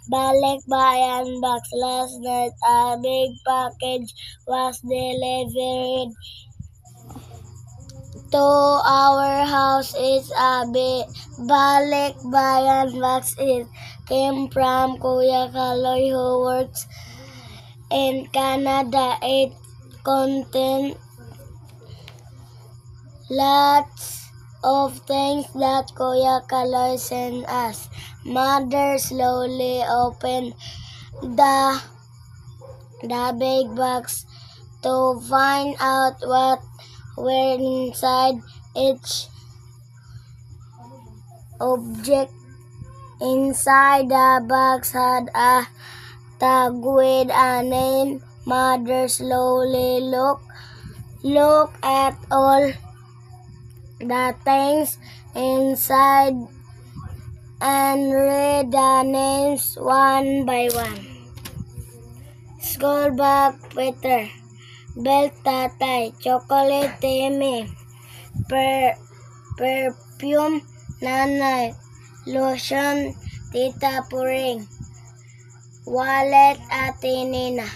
Balik bayan box. Last night, a big package was delivered to our house. It's a balik bayan box. It came from Kuya Kaloy, who works in Canada. It contains lots of things that Kuya Kaloy sent us. Mother slowly opened the big box to find out what were inside. Each object inside the box had a tag with a name. Mother slowly look at all the things inside and read the names one by one. School bag, Peter. Belt, Tatay. Chocolate, Timmy. Perfume, Nanay. Lotion, Tita Puring. Wallet, Ate Nina.